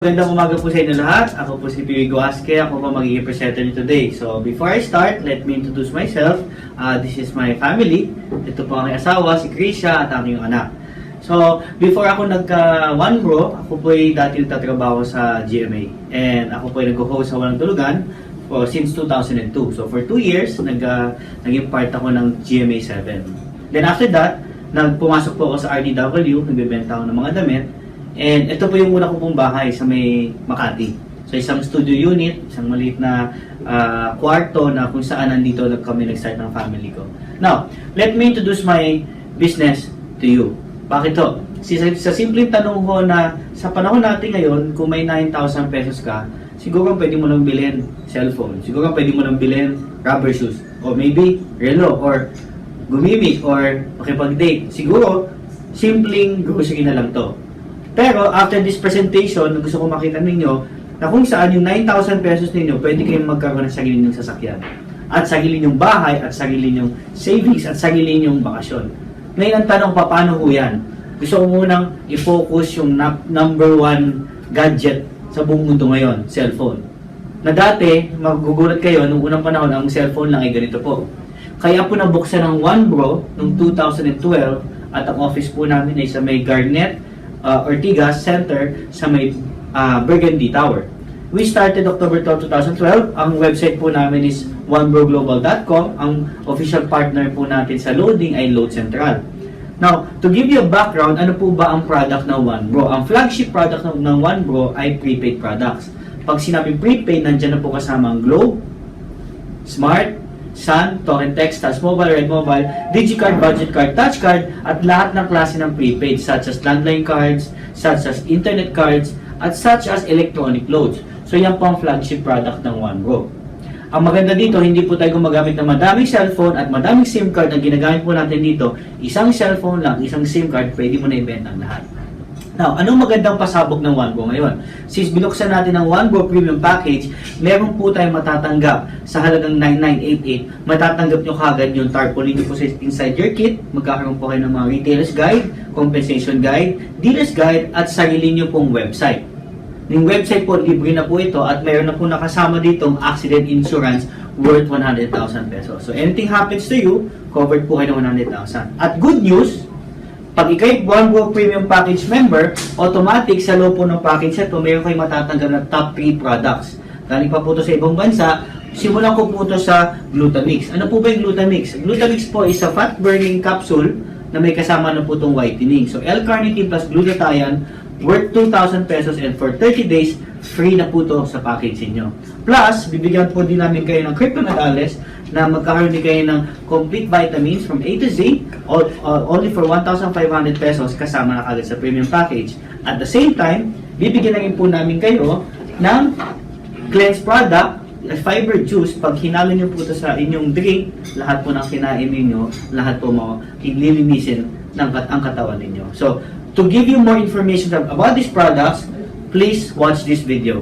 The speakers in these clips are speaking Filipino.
Magandang umaga po sa inyo lahat. Ako po si Piri Guasque. Ako po magiging presenter niyo today. So, before I start, let me introduce myself. This is my family. Ito po ang aking asawa, si Krisha, at aking anak. So, before ako nagka-One Bro, ako po ay dati nagtatrabaho sa GMA. And ako po ay nag-host sa Walang Tulugan since 2002. So, for 2 years, naging part ako ng GMA 7. Then after that, pumasok po ako sa RDW, nagbebenta ako ng mga damit. And ito po yung una ko pong bahay sa may Makati. So isang studio unit, isang maliit na kwarto na kung saan nandito kami nag-start ng family ko. Now, let me introduce my business to you. Bakit to? Sa simpleng tanong ko na sa panahon natin ngayon, kung may 9,000 pesos ka, siguro pwede mo nang bilhin cellphone, siguro pwede mo nang bilhin rubber shoes, or maybe relo, or gumimik, or makipag-date. Siguro, simpleng grocery na lang to. Pero after this presentation, gusto ko makita ninyo na kung saan yung 9,000 pesos ninyo, pwede kayong magkaroon ng sarili nyong sasakyan. At sarili nyong bahay, at sarili nyong savings, at sarili nyong bakasyon. Ngayon ang tanong, paano ho yan? Gusto ko munang i-focus yung number one gadget sa buong mundo ngayon, cellphone. Na dati, magugulat kayo, nung unang panahon, ang cellphone lang ay ganito po. Kaya po nabuksan ng One Bro noong 2012, at ang office po namin ay sa may Garnet, Ortigas Center sa may Burgundy Tower. We started October 12, 2012. Ang website po namin is oneBroGlobal.com. Ang official partner po natin sa loading ay Load Central. Now, to give you a background, ano po ba ang product ng One Bro? Ang flagship product ng One Bro ay prepaid products. Pag sinabing prepaid, nandyan na po kasama ang Globe, Smart, Sun, Torrent Text, Touch Mobile, Red Mobile, Digicard, Budget Card, Touch Card, at lahat ng klase ng prepaid such as landline cards, such as internet cards, at such as electronic loads. So yan po ang flagship product ng One Bro. Ang maganda dito, hindi po tayo gumagamit ng madaming cellphone at madaming SIM card. Ang ginagamit po natin dito, isang cellphone lang, isang SIM card, pwede mo na ibenta ang lahat. Now, anong magandang pasabog ng One Bro ngayon? Since binuksan natin ang One Bro Premium Package, meron po tayong matatanggap sa halagang 9988. Matatanggap nyo kagad yung tarpaulin nyo po sa inside your kit. Magkakaroon po kayo ng mga retailer's guide, compensation guide, dealer's guide, at sarili nyo pong website. Yung website po, libre na po ito at meron na po nakasama ditong accident insurance worth 100,000 pesos. So, anything happens to you, covered po kayo ng 100,000. At good news, pag ikay One Bro Premium Package member, automatic sa loob po ng package ito, mayroon kayo matatanggap na top 3 products. Galing pa po ito sa ibang bansa, simulan ko po ito sa Glutamix. Ano po ba yung Glutamix? Glutamix po is a fat burning capsule na may kasama na po itong whitening. So, L-carnitine plus glutathione worth 2,000 pesos and for 30 days, free na po ito sa package niyo. Plus, bibigyan po din namin kayo ng Cryptonatales na magkakaroon din kayo ng complete vitamins from A to Z only for 1,500 pesos kasama na kagad sa premium package. At the same time, bibigyan na rin po namin kayo ng cleanse product, fiber juice. Pag hinalin nyo po ito sa inyong drink, lahat po ng kinain ninyo, lahat po ililinisin ng ang katawan ninyo. So, to give you more information about these products, please watch this video.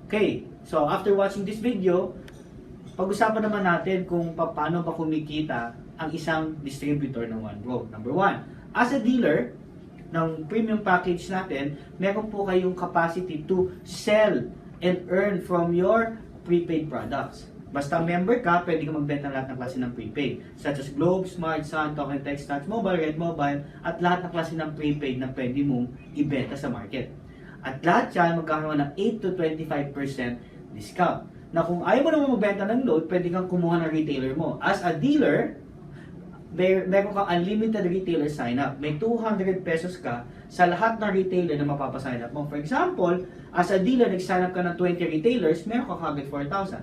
Okay, so after watching this video, pag-usapan naman natin kung paano ba kumikita ang isang distributor ng One Bro. Number 1, as a dealer ng premium package natin, meron po kayong capacity to sell and earn from your prepaid products. Basta member ka, pwede ka magbenta ng lahat ng klase ng prepaid, such as Globe, Smart, Sun, Torrent Text, Touch Mobile, Red Mobile, at lahat ng klase ng prepaid na pwede mong ibenta sa market. At lahat yan magkakaroon ng 8 to 25% discount. Na kung ayaw mo naman magbenta ng load, pwede kang kumuha ng retailer mo. As a dealer, meron kang unlimited retailer sign-up. May 200 pesos ka sa lahat ng retailer na mapapasign up mo. For example, as a dealer, nag-sign up ka ng 20 retailers, meron ka kagad 4,000.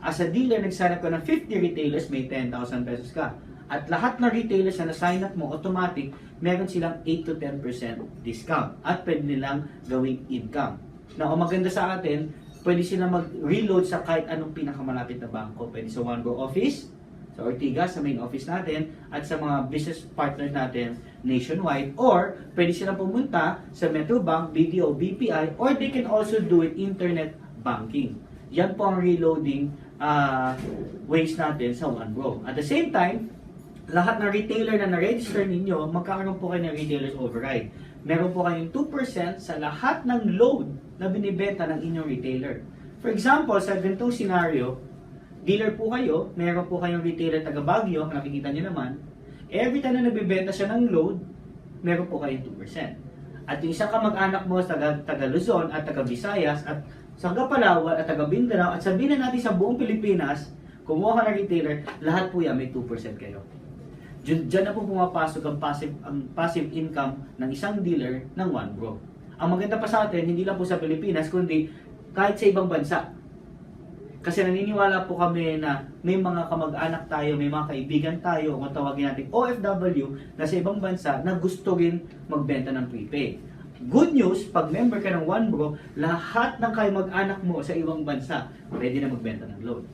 as a dealer, nag-sign up ka ng 50 retailers, may 10,000 pesos ka. At lahat ng retailers na na-sign up mo, automatic, meron silang 8 to 10% discount at pwede nilang gawing income. Now, ang maganda sa atin, pwede silang mag-reload sa kahit anong pinakamalapit na bangko. Pwede sa One Bro office, sa Ortigas, sa main office natin, at sa mga business partners natin nationwide, or pwede silang pumunta sa Metrobank, BDO, BPI, or they can also do it internet banking. Yan po ang reloading ways natin sa One Bro. At the same time, lahat ng retailer na na-register ninyo, magkakaroon po kayo ng retailer's override. Meron po kayong 2% sa lahat ng load na binibenta ng inyong retailer. For example, sa ganitong scenario, dealer po kayo, meron po kayong retailer taga Baguio, nakikita nyo naman, every time na nabibenta siya ng load, meron po kayong 2%. At yung isang kamag-anak mo taga Luzon at taga Visayas at taga Palawan at taga Mindanao at sabihin na natin sa buong Pilipinas, kumuha ka ng retailer, lahat po yan may 2% kayo. Diyan na po pumapasok ang passive income ng isang dealer ng One Bro. Ang maganda pa sa atin, hindi lang po sa Pilipinas, kundi kahit sa ibang bansa. Kasi naniniwala po kami na may mga kamag-anak tayo, may mga kaibigan tayo, kung tawagin natin OFW, na sa ibang bansa na gusto rin magbenta ng prepaid. Good news, pag member ka ng One Bro, lahat ng kayo mag-anak mo sa ibang bansa, pwede na magbenta ng loan.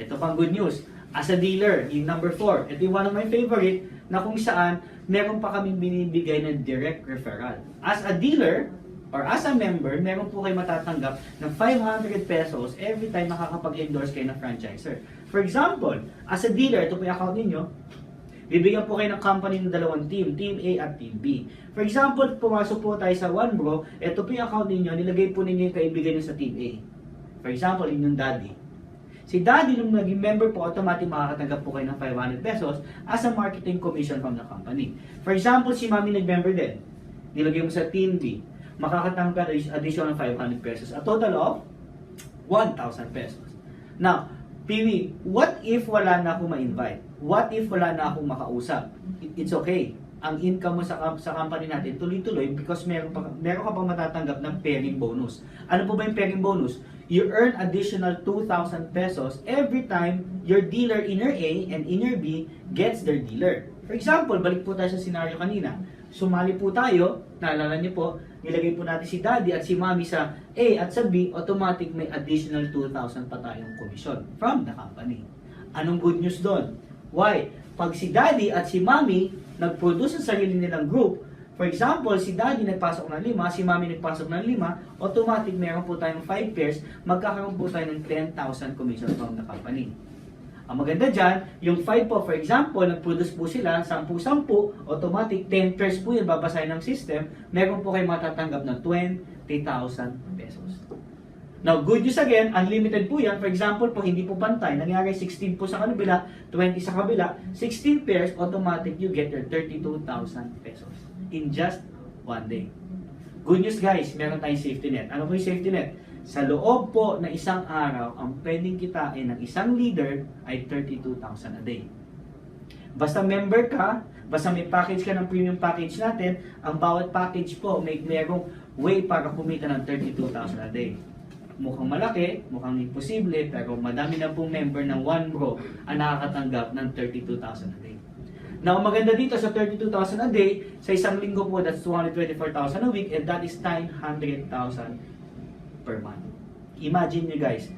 Ito pang good news. As a dealer, yung number 4, ito yung one of my favorite, na kung saan, meron pa kaming binibigay ng direct referral. As a dealer, or as a member, meron po kayo matatanggap ng 500 pesos every time makakapag-endorse kayo ng franchiser. For example, as a dealer, ito po yung account ninyo, bibigyan po kayo ng company ng dalawang team, Team A at Team B. For example, pumasok po tayo sa One Bro, ito po yung account ninyo, nilagay po ninyo yung kaibigan nyo sa Team A. For example, inyong daddy. Si daddy, nung naging member po, automatic makakatanggap po kayo ng 500 pesos as a marketing commission from the company. For example, si mami nag-member din, nilagay mo sa Team B, makakatanggap ka additional 500 pesos. A total of 1,000 pesos. Now, Piwi, what if wala na akong ma-invite? What if wala na akong makausap? It's okay. Ang income mo sa company natin tuloy-tuloy because meron ka pang matatanggap ng pairing bonus. Ano po ba yung pairing bonus? You earn additional 2,000 pesos every time your dealer inner A and inner B gets their dealer. For example, balik po tayo sa scenario kanina. Sumali po tayo, naalala niyo po, nilagay po natin si daddy at si mommy sa A at sa B, automatic may additional 2,000 pa tayong commission from the company. Anong good news doon? Why? Pag si daddy at si mommy nag-produce sa sarili nilang group, for example, si daddy nagpasok ng 5, si mommy nagpasok ng 5, automatic meron po tayong 5 pairs, magkakaroon po tayo ng 10,000 commission from the company. Ang maganda dyan, yung 5 po, for example, nag-produce po sila, 10-10, automatic 10 pairs po yung babasahin ng system, meron po kayo matatanggap ng 20,000 pesos. Now, good news again, unlimited po yan. For example, po hindi po pantay, nangyari 16 po sa kabila, 20 sa kabila, 16 pairs, automatic you get your 32,000 pesos in just one day. Good news guys, meron tayong safety net. Ano po yung safety net? Sa loob po na isang araw, ang pwedeng kitain ng isang leader ay 32,000 a day. Basta member ka, basta may package ka ng premium package natin, ang bawat package po may merong way para kumita ng 32,000 a day. Mukhang malaki, mukhang imposible, pero madami na pong member ng One Bro ang nakakatanggap ng 32,000 a day. Now, maganda dito sa 32,000 a day, sa isang linggo po, that's 224,000 a week, and that is 900,000 per month. Imagine nyo guys,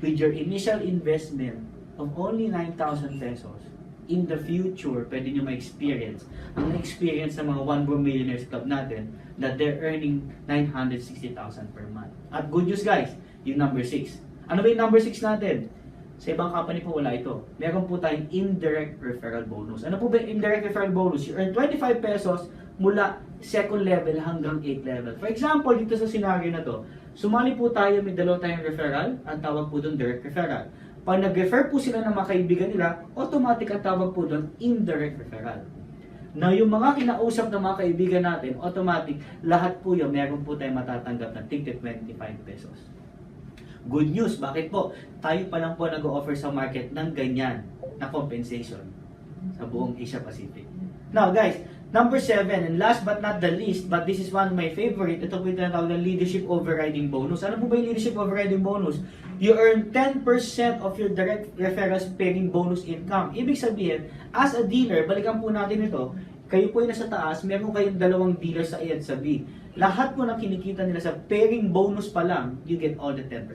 with your initial investment of only 9,000 pesos, in the future, pwede nyo ma-experience ang na-experience ng mga One Bro Millionaires Club natin that they're earning 960,000 per month. At good news guys, yung number 6. Ano ba yung number 6 natin? Sa ibang company po wala ito. Meron po tayong indirect referral bonus. Ano po ba yung indirect referral bonus? You earn 25 pesos mula second level hanggang 8th level. For example, dito sa scenario na to, sumali po tayo, may dalawa tayong referral, ang tawag po doon direct referral. Pag nag-refer po sila ng mga kaibigan nila, automatic ang tawag po doon indirect referral. Na yung mga kinausap ng mga kaibigan natin, automatic, lahat po yun, meron po tayong matatanggap ng tigit 25 pesos. Good news, bakit po? Tayo pa lang po nag-o-offer sa market ng ganyan na compensation sa buong Asia Pacific. Now guys, Number 7, and last but not the least, but this is one of my favorite, ito po yung tinatawag na leadership overriding bonus. Ano po ba yung leadership overriding bonus? You earn 10% of your direct referrals paying bonus income. Ibig sabihin, as a dealer, balikan po natin ito, kayo po yung nasa taas, meron kayong dalawang dealer sa A at sa B. Lahat po ng kinikita nila sa pairing bonus pa lang, you get all the 10%.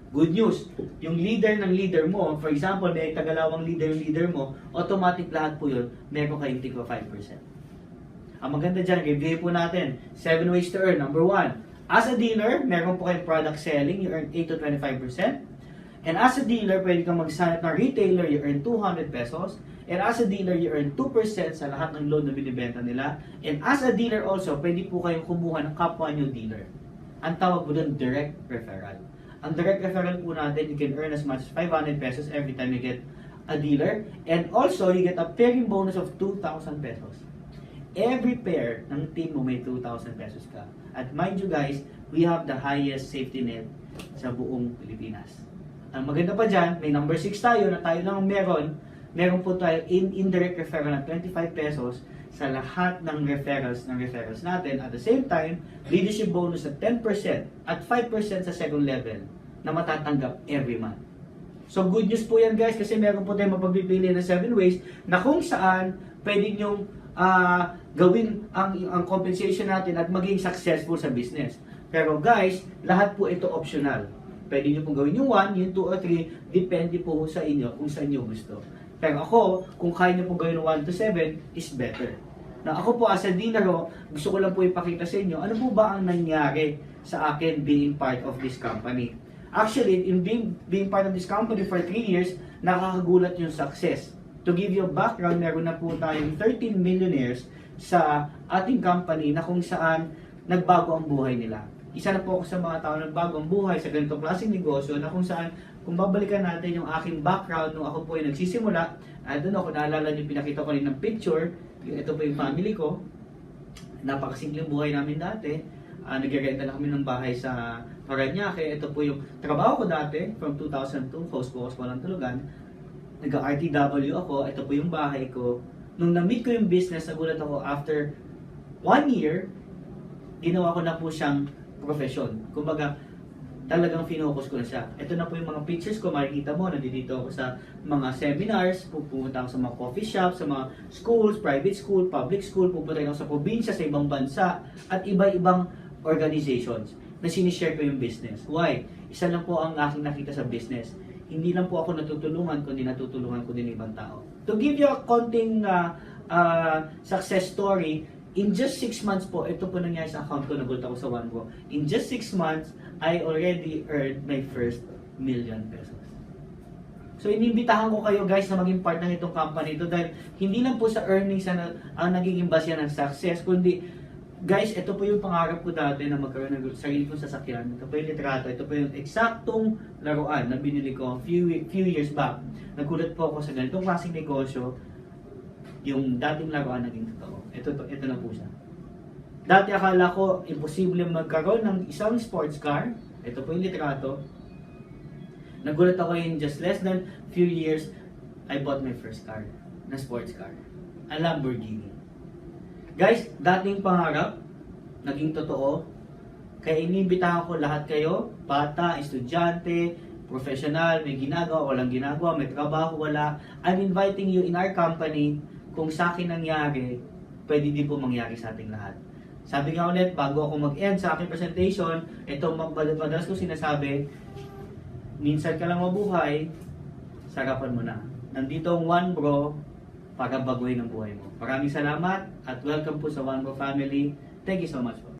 Good news, yung leader ng leader mo, for example, may tagalawang leader yung leader mo, automatic lahat po yun, meron kayong tigwa 5%. Ang maganda dyan, review po natin, 7 ways to earn. Number 1, as a dealer, meron po kayong product selling, you earn 8 to 25%. And as a dealer, pwede kang mag-sign up ng retailer, you earn 200 pesos. And as a dealer, you earn 2% sa lahat ng loan na binibenta nila. And as a dealer also, pwede po kayong kumuha ng kapwa nyo dealer. Ang tawag po doon, direct referral. Ang direct referral po natin, you can earn as much as 500 pesos every time you get a dealer. And also, you get a pairing bonus of 2,000 pesos. Every pair ng team mo may 2,000 pesos ka. At mind you guys, we have the highest safety net sa buong Pilipinas. Ang maganda pa dyan, may number 6 tayo na tayo lang meron. Meron po tayo indirect referral ng 25 pesos sa lahat ng referrals natin. At the same time, leadership bonus at 10% at 5% sa second level na matatanggap every month. So good news po yan guys kasi meron po tayong mapagpipili na 7 ways na kung saan pwede nyong gawin ang compensation natin at maging successful sa business. Pero guys, lahat po ito optional. Pwede nyo pong gawin yung 1, yung 2 or 3, depende po sa inyo kung saan nyo gusto. Pero ako, kung kaya nyo pong gawin yung 1 to 7, is better. Na ako po as a dealer, gusto ko lang po ipakita sa inyo, ano po ba ang nangyari sa akin being part of this company. Actually, in being part of this company for 3 years, nakakagulat yung success. To give you a background, meron na po tayong 13 millionaires sa ating company na kung saan nagbago ang buhay nila. Isa na po ako sa mga tao na nagbago ang buhay sa ganitong klaseng negosyo na kung saan, kung babalikan natin yung aking background nung ako po ay nagsisimula, doon ako naalala niyo, pinakita ko rin ng picture, ito po yung family ko, napakasimpleng buhay namin dati, nag-renta na kami ng bahay sa Parañaque, ito po yung trabaho ko dati, from 2002, host po ako sa Walang Tulugan, nag-RTW ako, ito po yung bahay ko, nung na-meet ko yung business, nagulat ako after 1 year, ginawa ko na po siyang profession. Kumbaga, talagang finocus ko na siya. Ito na po yung mga pictures ko, makikita mo, nandito ako sa mga seminars, pupunta ako sa mga coffee shops, sa mga schools, private school, public school, pupunta ako sa probinsya, sa ibang bansa, at iba-ibang organizations na sinishare ko yung business. Why? Isa lang po ang aking nakita sa business. Hindi lang po ako natutulungan, kundi natutulungan ko din ibang tao. To give you a konting success story, in just 6 months po, ito po nangyari sa account ko, nagulat ako sa OneGo. In just 6 months, I already earned my first million pesos. So, inimbitahan ko kayo guys na maging part ng itong company ito dahil hindi lang po sa earnings ang nagiging basya ng success, kundi guys, ito po yung pangarap ko dati na magkaroon ng sarili kong sasakyan. Ito po yung litrato, ito po yung eksaktong laruan na binili ko few years back. Nagulat po ako sa ganitong klaseng negosyo, yung dating laruan naging totoo. Ito na po siya. Dati akala ko imposible magkaroon ng isang sports car. Ito po yung litrato. Nagulat ako in just less than few years, I bought my first car, na sports car. A Lamborghini. Guys, dating pangarap, naging totoo. Kaya iniimbitahan ko lahat kayo, bata, estudyante, professional, may ginagawa, walang ginagawa, may trabaho, wala. I'm inviting you in our company. Kung sa akin nangyari, pwede din po mangyari sa ating lahat. Sabi nga ulit, bago ako mag-end sa aking presentation, ito madalas ko sinasabi, minsan ka lang mabuhay, sarapan mo na. Nandito ang One Bro para baguhin ang buhay mo. Maraming salamat at welcome po sa One Bro family. Thank you so much po.